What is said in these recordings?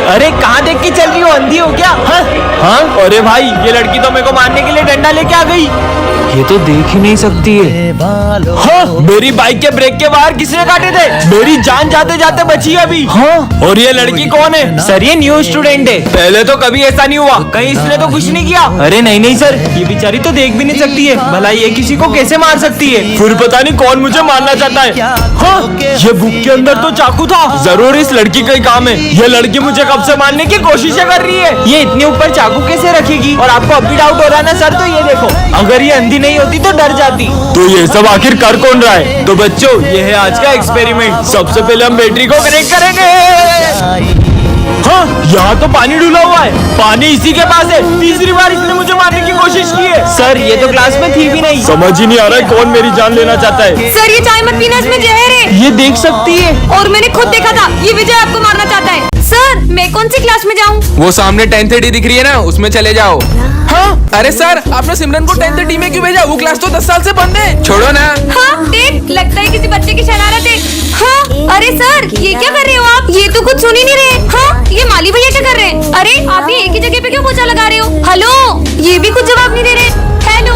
अरे कहाँ देख के चल रही हो, अंधी हो क्या? हाँ? अरे भाई ये लड़की तो मेरे को मारने के लिए डंडा लेके आ गई। ये तो देख ही नहीं सकती है। हाँ? मेरी बाइक के ब्रेक के बाहर किसने काटे थे? मेरी जान जाते जाते बची है अभी। हाँ? और ये लड़की कौन है? सर ये न्यू स्टूडेंट है। पहले तो कभी ऐसा नहीं हुआ, कहीं इसने तो कुछ नहीं किया। अरे नहीं सर, ये बेचारी तो देख भी नहीं सकती है, भला ये किसी को कैसे मार सकती है? फिर पता नहीं कौन मुझे मारना चाहता है। हाँ? ये बुक के अंदर तो चाकू था, जरूर इस लड़की का ही काम है। ये लड़की मुझे कब से मारने की कोशिशें कर रही है। ये इतने ऊपर चाकू कैसे रखेगी? और आपको अभी डाउट हो रहा है ना सर, तो ये देखो, अगर ये अंधी नहीं होती तो डर जाती। तो ये सब आखिर कर कौन रहा है? तो बच्चों ये है आज का एक्सपेरिमेंट। सबसे पहले हम बैटरी को कनेक्ट करेंगे। हाँ, यहाँ तो पानी डूला हुआ है, पानी इसी के पास है। तीसरी बार इसने मुझे मारने की कोशिश की है। सर ये तो क्लास में थी भी नहीं। समझ ही नहीं आ रहा है कौन मेरी जान लेना चाहता है। सर ये चाय मत पीना, इसमें जहर है। ये देख सकती है, और मैंने खुद देखा था, ये विजय आपको मारना चाहता है। सर मैं कौन सी क्लास में जाऊँ? वो सामने 10:30 दिख रही है ना, उसमें चले जाओ। हाँ? अरे सर आपने सिमरन को 10:30 में क्यों भेजा? वो क्लास तो 10 साल से बंद है, छोड़ो ना। हाँ देख, लगता है किसी बच्चे की शरारत है। हाँ? अरे सर ये क्या कर रहे हो आप? ये तो कुछ सुन ही नहीं रहे। हाँ? ये माली भैया क्या कर रहे हैं? अरे आप ये एक ही जगह पे क्यों पोछा लगा रहे हो? हेलो, ये भी कुछ जवाब नहीं दे रहे। हेलो।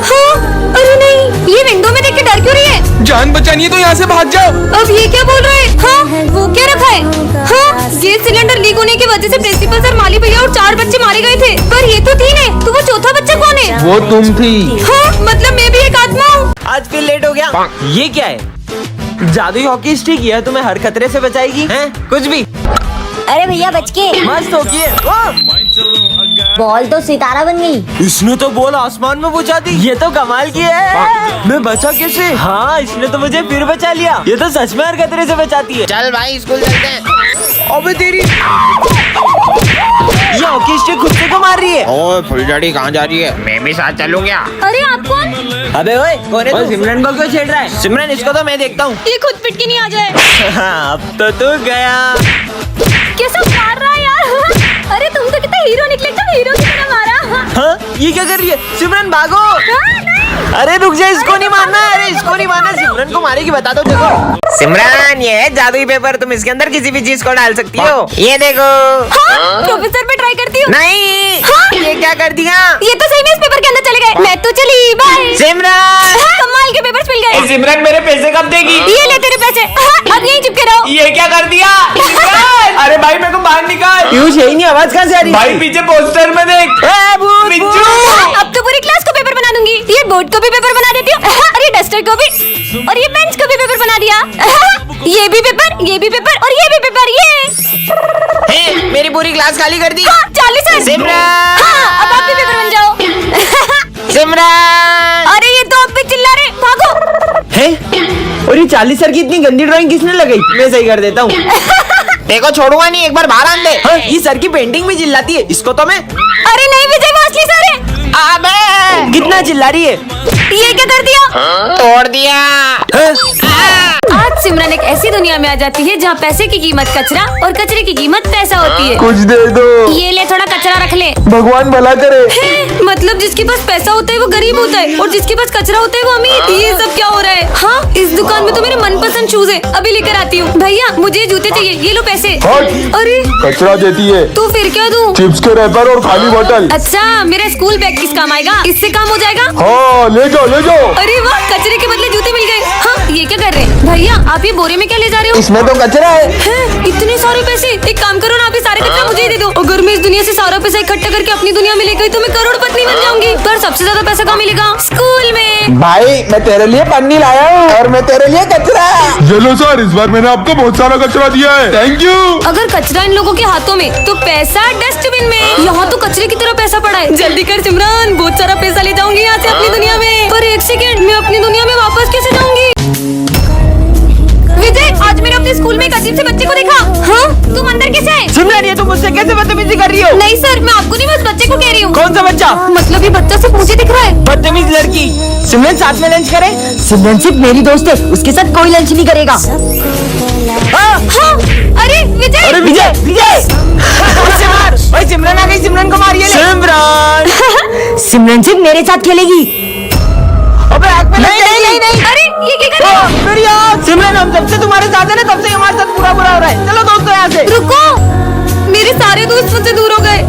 हाँ? अरे नहीं, ये विंडो में देख के डर क्यों रही है? जान बचानी है तो यहाँ से भाग जाओ। अब ये क्या बोल रहे हैं? हाँ? वो क्या रखा है? हाँ? गैस सिलेंडर लीक होने की वजह से प्रिंसिपल सर, माली भैया और 4 बच्चे मारे गए थे, पर ये तो 3 है, तो वो चौथा बच्चा कौन है? वो तुम थी। हाँ? मतलब मैं भी एक आत्मा हूँ। आज फिर लेट हो गया। ये क्या है? जादुई हॉकी स्टिक, यह तुम्हें हर खतरे से बचाएगी। हैं? कुछ भी। अरे भैया बच के। मस्त होगी है। बॉल तो सितारा बन गई। इसने तो बॉल आसमान में पहुंचा दी। ये तो कमाल की है। मैं बचा कैसे? हाँ इसने तो मुझे फिर बचा लिया। ये तो सच में हर खतरे से बचाती है। चल भाई स्कूल चलते हैं। अबे तेरी, ये हॉकी स्टिक खुद से क्यों मार रही है? ओए फुलझड़ी कहाँ जा रही है? मैं भी साथ चलूँ क्या? अरे आप कौन? अबे ओए कौन है तू? सिमरन को क्यों छेड़ रहा है? सिमरन इसको तो मैं देखता हूँ। ये खुद पिट के नहीं आ जाए। हाँ, अब तो तू गया। कैसा मार रहा है यार? अरे तुम तो कितना हीरो निकले, एकदम हीरो की तरह मारा। हाँ? ये क्या कर रही है? सिमरन भागो। नहीं। अरे रुक जा, इसको नहीं मारना। अरे इसको नहीं मारना, सिमरन को मारेगी, बता दो। देखो सिमरन ये है जादुई पेपर, तुम इसके अंदर किसी भी चीज को डाल सकती हो। ये देखो। हाँ? प्रोफेसर पे ट्राई करती हूँ। नहीं। हाँ? ये क्या कर दिया? ये तो सही में इस पेपर के अंदर चले गए। मैं तो चली, बाय। सिमरन हाँ, कमाल के पेपर्स मिल गए। सिमरन मेरे पैसे कब देगी? ये ले तेरे पैसे। हाँ, अब यहीं चिपके रहो। ये क्या कर दिया? अरे भाई मेरे को बाहर निकाल। पीयूष यही नहीं, आवाज कहाँ से आ रही? भाई पीछे पोस्टर में देख। मिंजू। अब तो पूरी क्लास को पेपर बना दूंगी। ये बोर्ड को भी पेपर बना देती हूँ, और ये डस्टर को भी, और ये बेंच को भी पेपर बना दिया। ये भी पेपर, ये भी पेपर, और ये भी पेपर। ये मेरी पूरी क्लास खाली कर दी। हाँ, 40 है। सिमरन। हाँ, अब आप भी पेपर बन जाओ। सिमरन। अरे ये तो अब भी चिल्ला रहे, भागो। है? और ये 40 सर की इतनी गंदी ड्राइंग किसने लगाई? मैं सही कर देता हूँ। देखो छोड़ूंगा नहीं, एक बार बाहर आन दे। हाँ, ये सर की पेंटिंग भी चिल्लाती है, इसको तो मैं। अरे नहीं विजय, वो असली सर है। अबे कितना चिल्ला रही है? ये क्या कर दिया? तोड़ दिया। आज सिमरन एक ऐसी दुनिया में आ जाती है जहाँ पैसे की कीमत कचरा और कचरे की कीमत पैसा होती है। कुछ दे दो, ये ले, थोड़ा कचरा रख ले। भगवान भला करे। मतलब जिसके पास पैसा होता है वो गरीब होता है, और जिसके पास कचरा होता है वो अमीर। ये सब क्या हो रहा है? हाँ, इस दुकान में तो मेरे मनपसंद शूज है, अभी लेकर आती हूँ। भैया मुझे जूते चाहिए, ये लो पैसे। अरे कचरा देती है, तो फिर क्या दूँ? चिप्स के रैपर और खाली बोतल। अच्छा, मेरा स्कूल बैग किस काम आएगा? इससे काम हो जाएगा। हाँ ले जाओ ले जाओ। अरे वाह, कचरे के बदले जूते मिल गए। हाँ, ये क्या कर रहे हैं? भैया आप ये बोरे में क्या ले जा रहे हो? इसमें तो कचरा है। हैं? इतने सारे पैसे? एक काम करो ना, आप ये सारे कचरा मुझे ही दे दो। अगर मैं इस दुनिया से सारा पैसा इकट्ठा करके अपनी दुनिया में ले गई तो मैं करोड़पति बन जाऊंगी। पर सबसे ज्यादा पैसा कहाँ मिलेगा? स्कूल में। भाई मैं तेरे लिए पन्नी लाया हूँ, और मैं तेरे लिए कचरा। चलो सर, इस बार मैंने आपको बहुत सारा कचरा दिया है, थैंक यू। अगर कचरा इन लोगों के हाथों में तो पैसा डस्टबिन में। यहाँ तो कचरे की तरह पैसा पड़ा है। जल्दी कर सिमरन, बहुत सारा पैसा ले जाऊंगी यहाँ से अपनी दुनिया में। पर एक सेकेंड, मैं अपनी दुनिया में वापस कैसे जाऊंगी? विजय, आज मैंने अपने स्कूल में एक अजीब से बच्चे को देखा। हाँ? तुम अंदर कैसे आए? सिमरन ये तुम मुझसे कैसे बदतमीजी कर रही हो? नहीं सर, मैं आपको नहीं, बस बच्चे को कह रही हूँ। कौन सा बच्चा? मतलब ये बच्चा सिर्फ मुझे दिख रहा है। बदतमीज लड़की। सिमरन साथ में लंच करें? सिमरन सिर्फ मेरी दोस्त है, उसके साथ कोई लंच नहीं करेगा। हाँ? अरे विजय। अरे विजय विजय। भाई सिमरन आ गई, सिमरन को मारिए। सिमरन। सिमरन सिर्फ मेरे साथ खेलेगी। अबे आग में नहीं नहीं नहीं नहीं। अरे ये क्या कर रहे हो? मेरी यार सिमरन, हम जब से तुम्हारे साथ है ना, तब से हमारे साथ बुरा बुरा हो रहा है। चलो दोस्तों यहाँ से। रुको, मेरे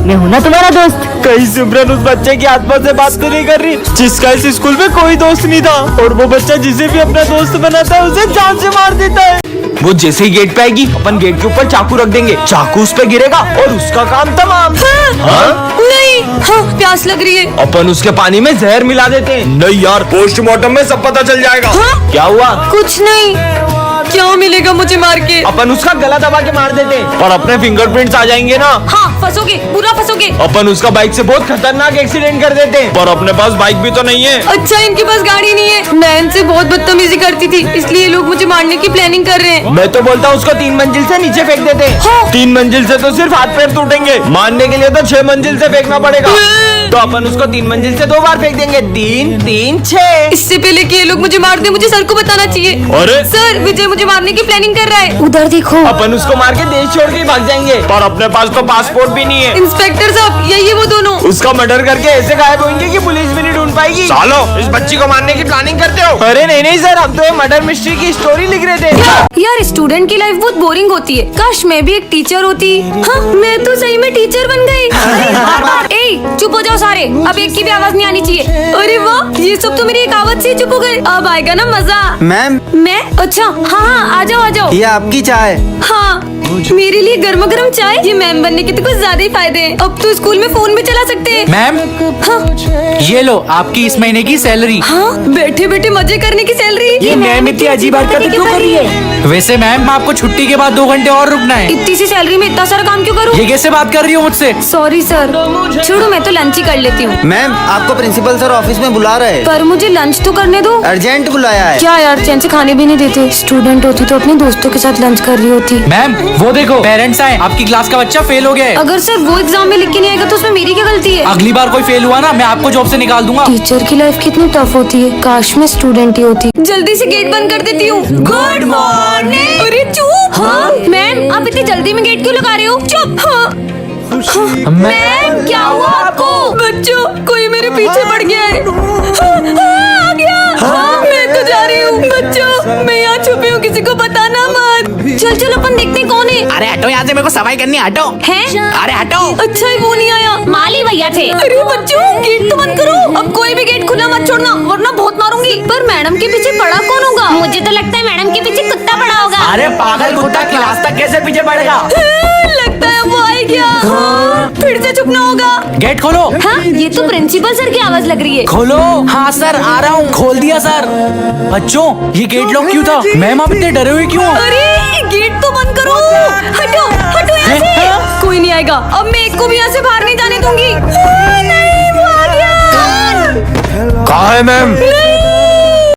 मैं हूँ ना तुम्हारा दोस्त। कहीं सिमरन उस बच्चे की आत्मा से बात तो नहीं कर रही जिसका इस स्कूल में कोई दोस्त नहीं था, और वो बच्चा जिसे भी अपना दोस्त बनाता है उसे जान से मार देता है। वो जैसे ही गेट पे आएगी अपन गेट के ऊपर चाकू रख देंगे, चाकू उस पे गिरेगा और उसका काम तमाम। हाँ? नहीं, हाँ प्यास लग रही है। अपन उसके पानी में जहर मिला देते हैं। नहीं यार, पोस्टमार्टम में सब पता चल जाएगा। हाँ? क्या हुआ? कुछ नहीं। क्या मिलेगा मुझे मार के? अपन उसका गला दबा के मार देते हैं और अपने फिंगरप्रिंट्स आ जाएंगे ना। हाँ फंसोगे, पूरा फंसोगे। अपन उसका बाइक से बहुत खतरनाक एक्सीडेंट कर देते हैं, पर अपने पास बाइक भी तो नहीं है। अच्छा इनके पास गाड़ी नहीं है। मैं इनसे बहुत बदतमीजी करती थी, इसलिए ये लोग मुझे मारने की प्लानिंग कर रहे हैं। मैं तो बोलता हूँ उसको 3 मंजिल से नीचे फेंक देते हैं। हाँ। 3 मंजिल से तो सिर्फ हाथ पैर टूटेंगे, मारने के लिए तो 6 मंजिल से फेंकना पड़ेगा। तो अपन उसको 3 मंजिल से 2 बार फेंक देंगे। 3 3 6। इससे पहले कि ये लोग मुझे मार दे, मुझे सर को बताना चाहिए। अरे सर, विजय मुझे मारने की प्लानिंग कर रहा है। उधर देखो। अपन उसको मार के देश छोड़ के भाग जाएंगे, पर अपने पास तो पासपोर्ट भी नहीं है। इंस्पेक्टर साहब, यही है वो दोनों। उसका मर्डर करके ऐसे गायब होंगे कि पुलिस भी नहीं ढूंढ पाएगी। सालो, इस बच्ची को मारने की प्लानिंग करते हो? अरे नहीं नहीं सर, हम तो मर्डर मिस्ट्री की स्टोरी लिख रहे थे। यार स्टूडेंट की लाइफ बहुत बोरिंग होती है, काश मैं भी एक टीचर होती। हाँ, मैं तो सही में टीचर बन गई। ए, चुप हो जाओ सारे, अब एक की भी आवाज नहीं आनी चाहिए। अरे वाह, ये सब तो मेरी एक आवाज से ही चुप हो गए। अब आएगा ना मजा। मैम, मैं? अच्छा हाँ हाँ, आ जाओ आ जाओ। ये आपकी चाय। हाँ, मेरे लिए गर्मा गर्म चाय। ये मैम बनने के तो कुछ ज्यादा ही फायदे हैं। अब तो स्कूल में फोन भी चला सकते हैं। मैम, हाँ ये लो आपकी इस महीने की सैलरी। हाँ, बैठे बैठे मजे करने की सैलरी। ये मैम इतनी अजीब हरकतें क्यों कर रही है? वैसे मैम, आपको छुट्टी के बाद 2 घंटे और रुकना है। इतनी सी सैलरी में इतना सारा काम क्यों करूँ? ये कैसे बात कर रही हो मुझसे? सॉरी सर, छोड़ो मैं तो लंच ही कर लेती हूँ। मैम, आपको प्रिंसिपल सर ऑफिस में बुला रहे हैं। पर मुझे लंच तो करने दो। अर्जेंट बुलाया है। क्या यार, चैन से खाने भी नहीं देते। स्टूडेंट होती तो अपने दोस्तों के साथ लंच कर रही होती। मैम, वो देखो पेरेंट्स आए, आपकी क्लास का बच्चा फेल हो गया है। अगर सर वो एग्जाम में लिख के नहीं आएगा तो उसमें मेरी क्या गलती है? अगली बार कोई फेल हुआ ना, मैं आपको जॉब से निकाल दूंगा। टीचर की लाइफ कितनी टफ होती है, काश मैं स्टूडेंट ही होती। जल्दी से गेट बंद कर देती हूँ। Good morning. अरे चुप। हाँ मैम, आप इतनी जल्दी में गेट क्यों लगा रहे हो? चुप। हाँ मैम, क्या हुआ आपको? बच्चों, कोई मेरे पीछे पड़ गया है। आ गया। मैं तो जा रही हूँ। बच्चों, मैं यहाँ छुपी हूँ, किसी को बताना मत। चल चल अपन देखते हैं कौन है। अरे हटो यहाँ से, मेरे को सफाई करनी है। हटो। हैं? अरे हटो। अच्छा ही वो नहीं आया, माली भैया थे। अरे बच्चों, गेट तो बंद करो। अब कोई भी गेट खुला मत छोड़ना, वरना बहुत मारूंगी। पर मैडम के पीछे पड़ा कौन होगा? मुझे तो लगता है मैडम के पीछे कुत्ता पड़ा होगा। अरे पागल कुत्ता, क्लास तक कैसे पीछे पड़ेगा? लगता है वो आ गया। फिर से छुपना होगा। गेट खोलो। हाँ, ये तो प्रिंसिपल सर की आवाज लग रही है। खोलो। हाँ सर, आ रहा हूँ। खोल दिया सर। बच्चों, ये गेट लॉक क्यों था? मैम, आप इतने डरे हुए क्यों? अरे गेट तो बंद करो। हटो हटो यहाँ से। कोई नहीं आएगा। अब मैं एक को भी यहाँ से बाहर नहीं जाने दूंगी। नहीं, वो आ गया। कहाँ है मैम?